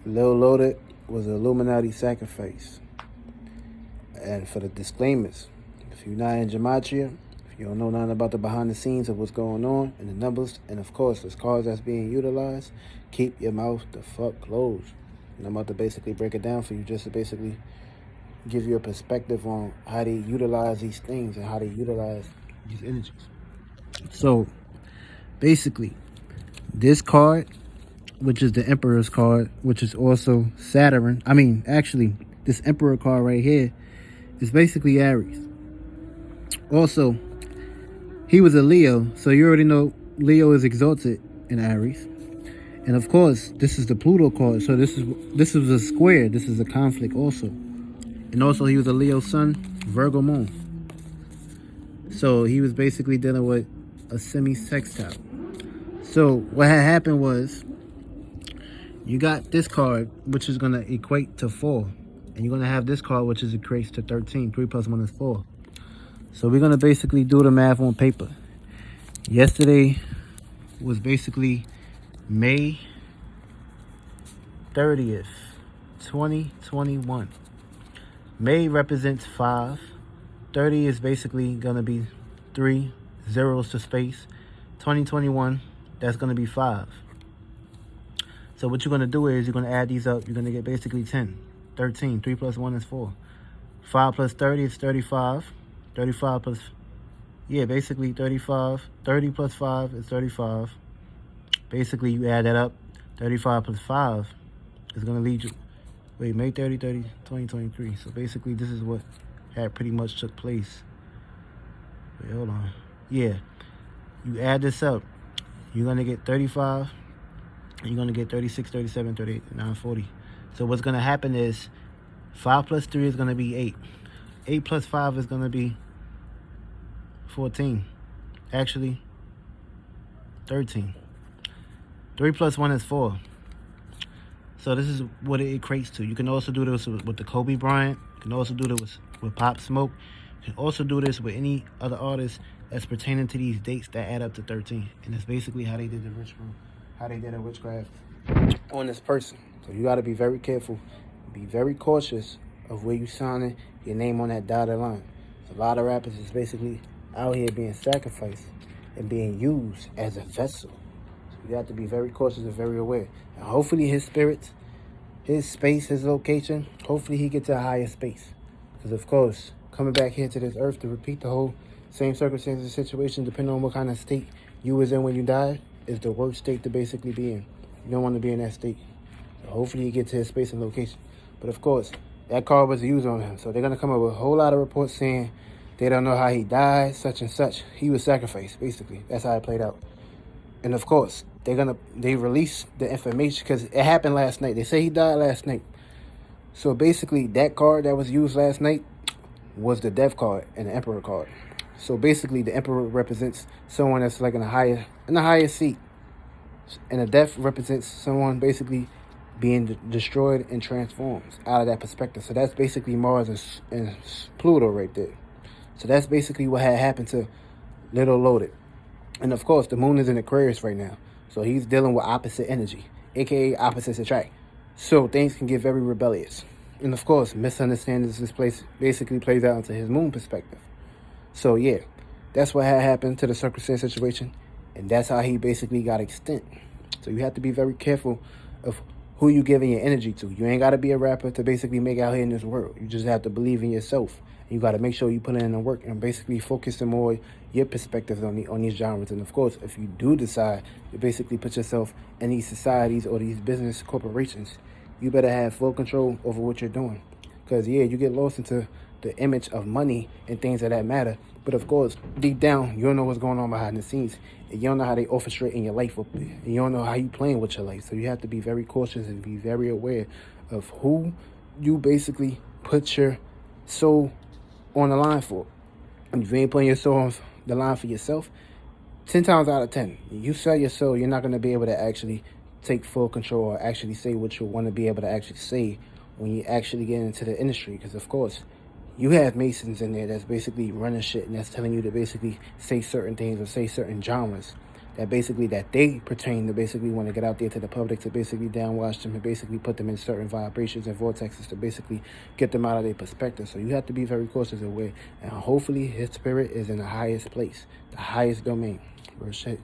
Lil Loaded was an Illuminati sacrifice. And for the disclaimers, if you're not in gematria, if you don't know nothing about the behind the scenes of what's going on and the numbers, and of course the cards that's being utilized, keep your mouth the fuck closed. And I'm about to basically break it down for you, just to basically give you a perspective on how they utilize these things and how they utilize these energies. So basically, this card, which is the Emperor's card, which is also Saturn. Actually, this Emperor card right here is basically Aries. Also, he was a Leo, so you already know Leo is exalted in Aries. And of course, this is the Pluto card, so this is a square. This is a conflict also. And also, he was a Leo sun, Virgo moon. So he was basically dealing with a semi-sextile. So what had happened was, you got this card, which is going to equate to 4. And you're going to have this card, which is equates to 13. 3 plus 1 is 4. So we're going to basically do the math on paper. Yesterday was basically May 30th, 2021. May represents 5. 30 is basically going to be 3 zeros to space. 2021, that's going to be 5. So what you're going to do is you're going to add these up. You're going to get basically 10, 13. 3 plus 1 is 4. 5 plus 30 is 35. 35 plus, basically 35. 30 plus 5 is 35. Basically, you add that up. 35 plus 5 is going to lead you, May 30, 2023. So basically, this is what had pretty much took place. Wait, hold on. Yeah. You add this up. You're going to get 35. You're going to get 36, 37, 38, 39, 40. So what's going to happen is 5 plus 3 is going to be 8. 8 plus 5 is going to be 14. Actually, 13. 3 plus 1 is 4. So this is what it equates to. You can also do this with the Kobe Bryant. You can also do this with Pop Smoke. You can also do this with any other artist that's pertaining to these dates that add up to 13. And that's basically how they did the ritual, how they did a witchcraft on this person. So you got to be very careful, be very cautious of where you signing your name on that dotted line. So a lot of rappers is basically out here being sacrificed and being used as a vessel. So you have to be very cautious and very aware. And hopefully his spirits, his space, his location, hopefully he gets to a higher space. Because of course, coming back here to this earth to repeat the whole same circumstances, situation, depending on what kind of state you was in when you died, is the worst state to basically be in. You don't want to be in that state. So hopefully he gets to his space and location. But of course, that card was used on him. So they're going to come up with a whole lot of reports saying they don't know how he died, such and such. He was sacrificed, basically. That's how it played out. And of course, they released the information because it happened last night. They say he died last night. So basically, that card that was used last night was the Death card and the Emperor card. So basically, the Emperor represents someone that's like in the higher seat. And the Death represents someone basically being destroyed and transformed out of that perspective. So that's basically Mars and Pluto right there. So that's basically what had happened to Little Loaded. And of course, the moon is in Aquarius right now. So he's dealing with opposite energy, aka opposites attract. So things can get very rebellious. And of course, misunderstandings basically plays out into his moon perspective. So yeah, that's what had happened to the circumstance situation. And that's how he basically got extinct. So you have to be very careful of who you giving your energy to. You ain't got to be a rapper to basically make out here in this world. You just have to believe in yourself. You got to make sure you put in the work and basically focus on more your perspectives on these genres. And of course, if you do decide to basically put yourself in these societies or these business corporations, you better have full control over what you're doing. Because, yeah, you get lost into the image of money and things of that matter. But, of course, deep down, you don't know what's going on behind the scenes. And you don't know how they orchestrate in your life. And you don't know how you playing with your life. So you have to be very cautious and be very aware of who you basically put your soul on the line for. And if you ain't putting your soul on the line for yourself, 10 times out of 10, you sell your soul, you're not going to be able to actually take full control or actually say what you want to be able to actually say when you actually get into the industry. Because, of course, you have Masons in there that's basically running shit and that's telling you to basically say certain things or say certain genres that basically that they pertain to basically want to get out there to the public, to basically downwash them and basically put them in certain vibrations and vortexes to basically get them out of their perspective. So you have to be very cautious of where. And hopefully his spirit is in the highest place, the highest domain. Real shit.